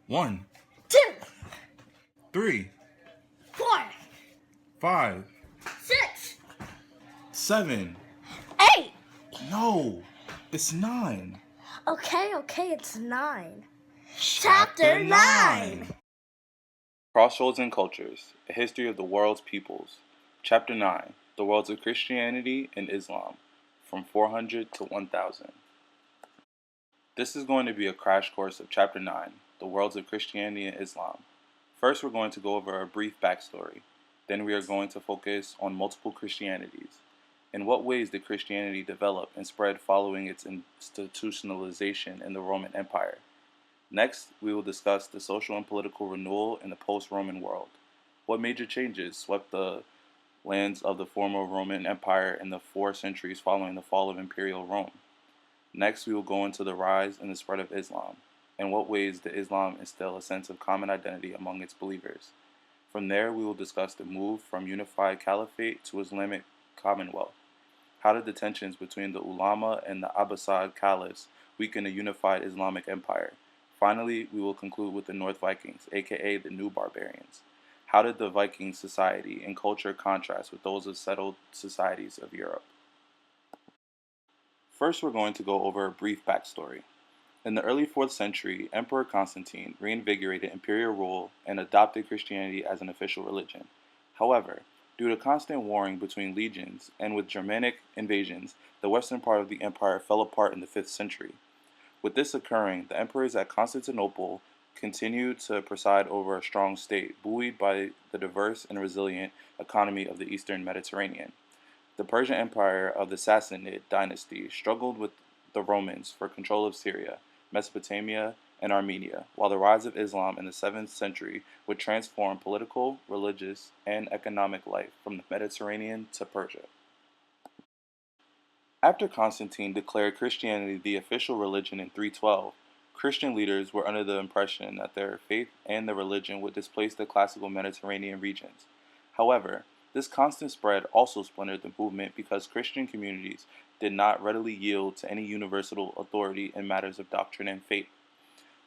1, 2, 3, 4, 5, 6, 7. 8. No, it's 9. Okay, it's 9. Chapter 9. Crossroads and Cultures, A History of the World's Peoples. Chapter 9, The Worlds of Christianity and Islam, from 400 to 1000. This is going to be a crash course of Chapter 9, The Worlds of Christianity and Islam. First, we're going to go over a brief backstory. Then we are going to focus on multiple Christianities. In what ways did Christianity develop and spread following its institutionalization in the Roman Empire? Next, we will discuss the social and political renewal in the post-Roman world. What major changes swept the lands of the former Roman Empire in the 4 centuries following the fall of Imperial Rome? Next, we will go into the rise and the spread of Islam. In what ways did Islam instill a sense of common identity among its believers? From there, we will discuss the move from unified caliphate to Islamic commonwealth. How did the tensions between the ulama and the Abbasid caliphs weaken a unified Islamic empire? Finally, we will conclude with the North Vikings, aka the New Barbarians. How did the Viking society and culture contrast with those of settled societies of Europe? First, we're going to go over a brief backstory. In the early 4th century, Emperor Constantine reinvigorated imperial rule and adopted Christianity as an official religion. However, due to constant warring between legions and with Germanic invasions, the western part of the empire fell apart in the 5th century. With this occurring, the emperors at Constantinople continued to preside over a strong state, buoyed by the diverse and resilient economy of the eastern Mediterranean. The Persian Empire of the Sassanid dynasty struggled with the Romans for control of Syria, Mesopotamia, and Armenia, while the rise of Islam in the 7th century would transform political, religious, and economic life from the Mediterranean to Persia. After Constantine declared Christianity the official religion in 312, Christian leaders were under the impression that their faith and their religion would displace the classical Mediterranean regions. However, this constant spread also splintered the movement because Christian communities did not readily yield to any universal authority in matters of doctrine and faith.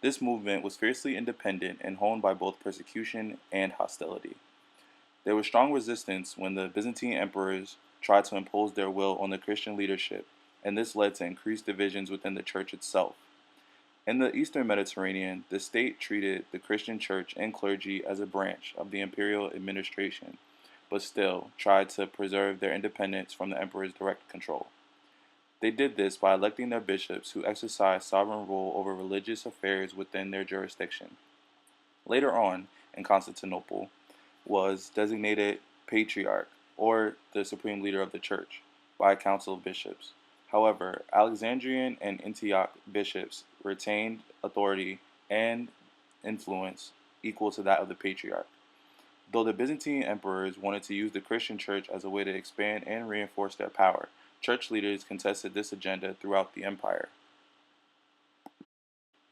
This movement was fiercely independent and honed by both persecution and hostility. There was strong resistance when the Byzantine emperors tried to impose their will on the Christian leadership, and this led to increased divisions within the church itself. In the Eastern Mediterranean, the state treated the Christian church and clergy as a branch of the imperial administration, but still tried to preserve their independence from the emperor's direct control. They did this by electing their bishops who exercised sovereign rule over religious affairs within their jurisdiction. Later on, in Constantinople, was designated patriarch, or the supreme leader of the church, by a council of bishops. However, Alexandrian and Antioch bishops retained authority and influence equal to that of the patriarch. Though the Byzantine emperors wanted to use the Christian church as a way to expand and reinforce their power, church leaders contested this agenda throughout the empire.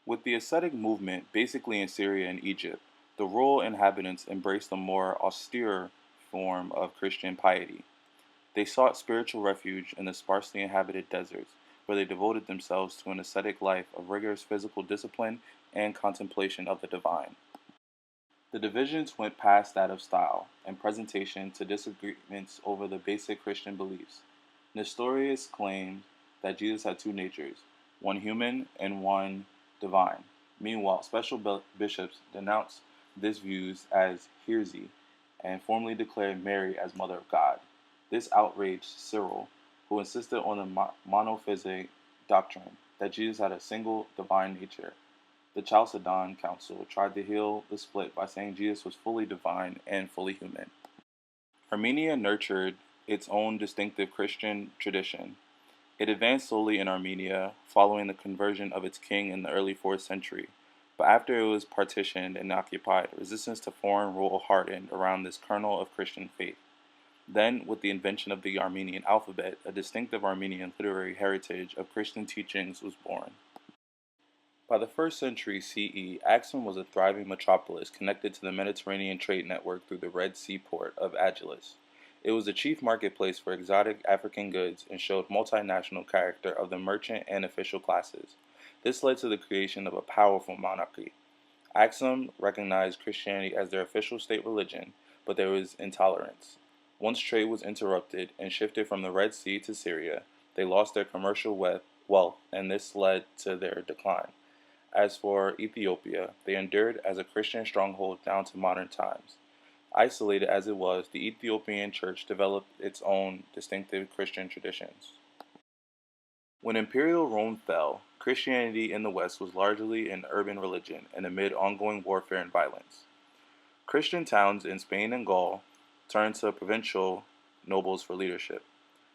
With the ascetic movement basically in Syria and Egypt, the rural inhabitants embraced a more austere form of Christian piety. They sought spiritual refuge in the sparsely inhabited deserts, where they devoted themselves to an ascetic life of rigorous physical discipline and contemplation of the divine. The divisions went past that of style and presentation to disagreements over the basic Christian beliefs. Nestorius claimed that Jesus had 2 natures, one human and one divine. Meanwhile, special bishops denounced these views as heresy and formally declared Mary as Mother of God. This outraged Cyril, who insisted on the monophysite doctrine that Jesus had a single divine nature. The Chalcedon Council tried to heal the split by saying Jesus was fully divine and fully human. Armenia nurtured its own distinctive Christian tradition. It advanced slowly in Armenia following the conversion of its king in the early 4th century, but after it was partitioned and occupied, resistance to foreign rule hardened around this kernel of Christian faith. Then, with the invention of the Armenian alphabet, a distinctive Armenian literary heritage of Christian teachings was born. By the 1st century CE, Axum was a thriving metropolis connected to the Mediterranean trade network through the Red Sea port of Agilis. It was the chief marketplace for exotic African goods and showed multinational character of the merchant and official classes. This led to the creation of a powerful monarchy. Axum recognized Christianity as their official state religion, but there was intolerance. Once trade was interrupted and shifted from the Red Sea to Syria, they lost their commercial wealth, and this led to their decline. As for Ethiopia, they endured as a Christian stronghold down to modern times. Isolated as it was, the Ethiopian church developed its own distinctive Christian traditions. When Imperial Rome fell, Christianity in the West was largely an urban religion and amid ongoing warfare and violence. Christian towns in Spain and Gaul turned to provincial nobles for leadership.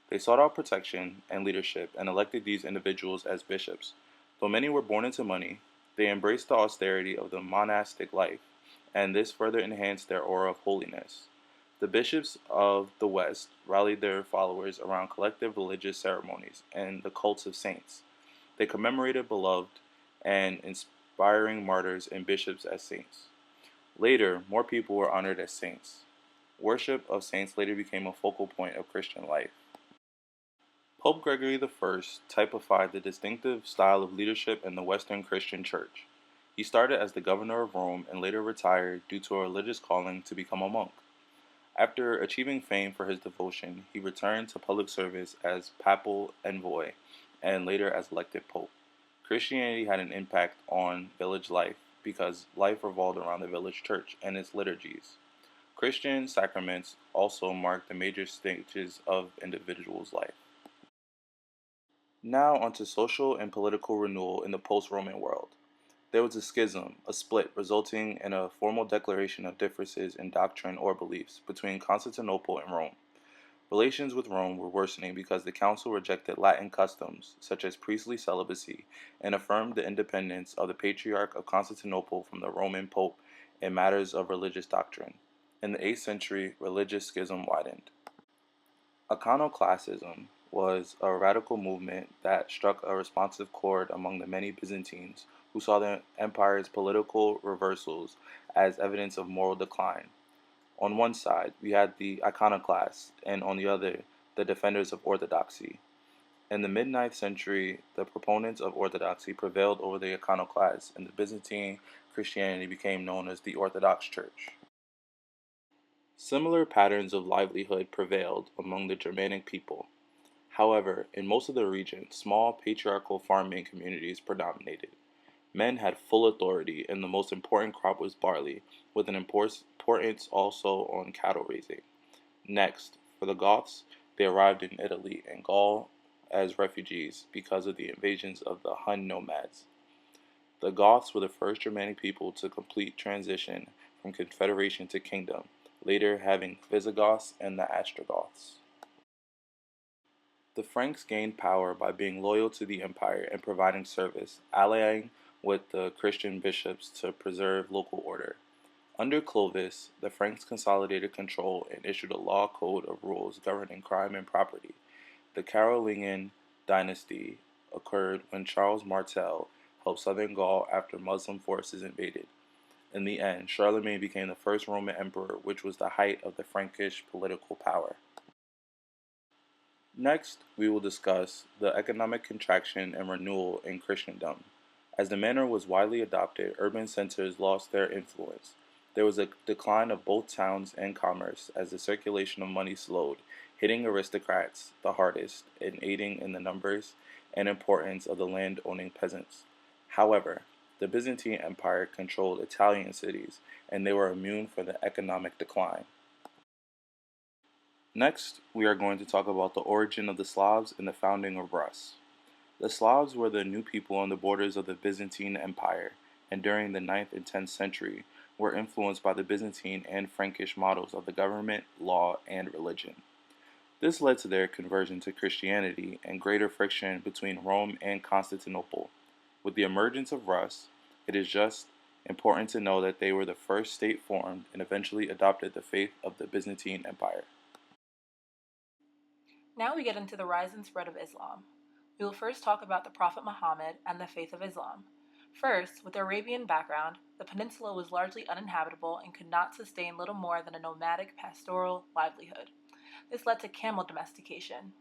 They sought out protection and leadership and elected these individuals as bishops. Though many were born into money, they embraced the austerity of the monastic life, and this further enhanced their aura of holiness. The bishops of the West rallied their followers around collective religious ceremonies and the cults of saints. They commemorated beloved and inspiring martyrs and bishops as saints. Later, more people were honored as saints. Worship of saints later became a focal point of Christian life. Pope Gregory I typified the distinctive style of leadership in the Western Christian Church. He started as the governor of Rome and later retired due to a religious calling to become a monk. After achieving fame for his devotion, he returned to public service as papal envoy and later as elected pope. Christianity had an impact on village life because life revolved around the village church and its liturgies. Christian sacraments also marked the major stages of individuals' life. Now onto social and political renewal in the post-Roman world. There was a schism, a split, resulting in a formal declaration of differences in doctrine or beliefs between Constantinople and Rome. Relations with Rome were worsening because the council rejected Latin customs, such as priestly celibacy, and affirmed the independence of the Patriarch of Constantinople from the Roman Pope in matters of religious doctrine. In the 8th century, religious schism widened. Iconoclastism was a radical movement that struck a responsive chord among the many Byzantines who saw the empire's political reversals as evidence of moral decline. On one side, we had the iconoclasts, and on the other, the defenders of orthodoxy. In the mid-9th century, the proponents of orthodoxy prevailed over the iconoclasts, and the Byzantine Christianity became known as the Orthodox Church. Similar patterns of livelihood prevailed among the Germanic people. However, in most of the region, small patriarchal farming communities predominated. Men had full authority, and the most important crop was barley, with an importance also on cattle raising. Next, for the Goths, they arrived in Italy and Gaul as refugees because of the invasions of the Hun nomads. The Goths were the first Germanic people to complete transition from confederation to kingdom, later having Visigoths and the Ostrogoths. The Franks gained power by being loyal to the empire and providing service, allying with the Christian bishops to preserve local order. Under Clovis, the Franks consolidated control and issued a law code of rules governing crime and property. The Carolingian dynasty occurred when Charles Martel helped southern Gaul after Muslim forces invaded. In the end, Charlemagne became the first Roman emperor, which was the height of the Frankish political power. Next, we will discuss the economic contraction and renewal in Christendom. As the manner was widely adopted, urban centers lost their influence. There was a decline of both towns and commerce as the circulation of money slowed, hitting aristocrats the hardest and aiding in the numbers and importance of the land-owning peasants. However, the Byzantine Empire controlled Italian cities, and they were immune from the economic decline. Next, we are going to talk about the origin of the Slavs and the founding of Rus. The Slavs were the new people on the borders of the Byzantine Empire, and during the 9th and 10th century were influenced by the Byzantine and Frankish models of the government, law, and religion. This led to their conversion to Christianity and greater friction between Rome and Constantinople. With the emergence of Rus, it is just important to know that they were the first state formed and eventually adopted the faith of the Byzantine Empire. Now we get into the rise and spread of Islam. We will first talk about the Prophet Muhammad and the faith of Islam. First, with the Arabian background, the peninsula was largely uninhabitable and could not sustain little more than a nomadic pastoral livelihood. This led to camel domestication.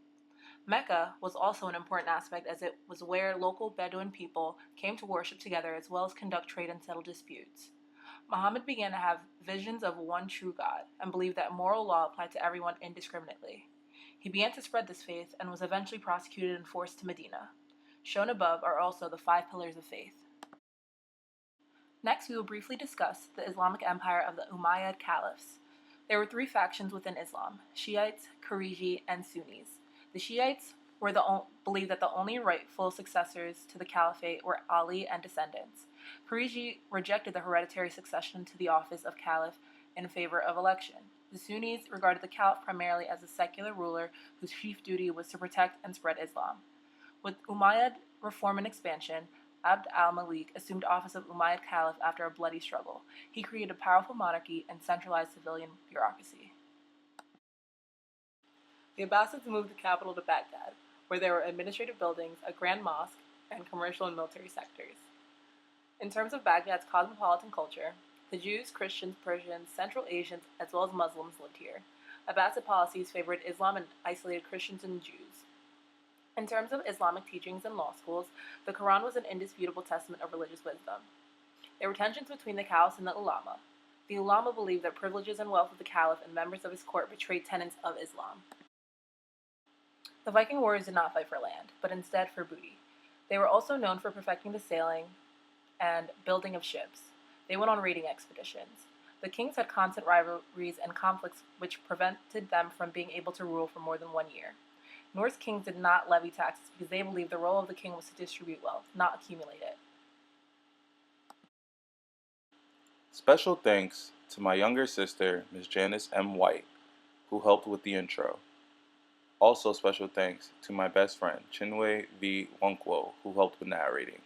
Mecca was also an important aspect as it was where local Bedouin people came to worship together as well as conduct trade and settle disputes. Muhammad began to have visions of one true God and believed that moral law applied to everyone indiscriminately. He began to spread this faith and was eventually prosecuted and forced to Medina. Shown above are also the 5 pillars of faith. Next, we will briefly discuss the Islamic empire of the Umayyad Caliphs. There were 3 factions within Islam: Shiites, Khariji, and Sunnis. The Shiites believed that the only rightful successors to the caliphate were Ali and descendants. Khariji rejected the hereditary succession to the office of caliph in favor of election. The Sunnis regarded the caliph primarily as a secular ruler whose chief duty was to protect and spread Islam. With Umayyad reform and expansion, Abd al-Malik assumed office of Umayyad Caliph after a bloody struggle. He created a powerful monarchy and centralized civilian bureaucracy. The Abbasids moved the capital to Baghdad, where there were administrative buildings, a grand mosque, and commercial and military sectors. In terms of Baghdad's cosmopolitan culture, the Jews, Christians, Persians, Central Asians, as well as Muslims lived here. Abbasid policies favored Islam and isolated Christians and Jews. In terms of Islamic teachings in law schools, the Quran was an indisputable testament of religious wisdom. There were tensions between the caliphs and the ulama. The ulama believed that privileges and wealth of the caliph and members of his court betrayed tenets of Islam. The Viking warriors did not fight for land, but instead for booty. They were also known for perfecting the sailing and building of ships. They went on raiding expeditions. The kings had constant rivalries and conflicts which prevented them from being able to rule for more than 1 year. Norse kings did not levy taxes because they believed the role of the king was to distribute wealth, not accumulate it. Special thanks to my younger sister, Ms. Janice M. White, who helped with the intro. Also special thanks to my best friend, Chinwe V. Wonkwo, who helped with narrating.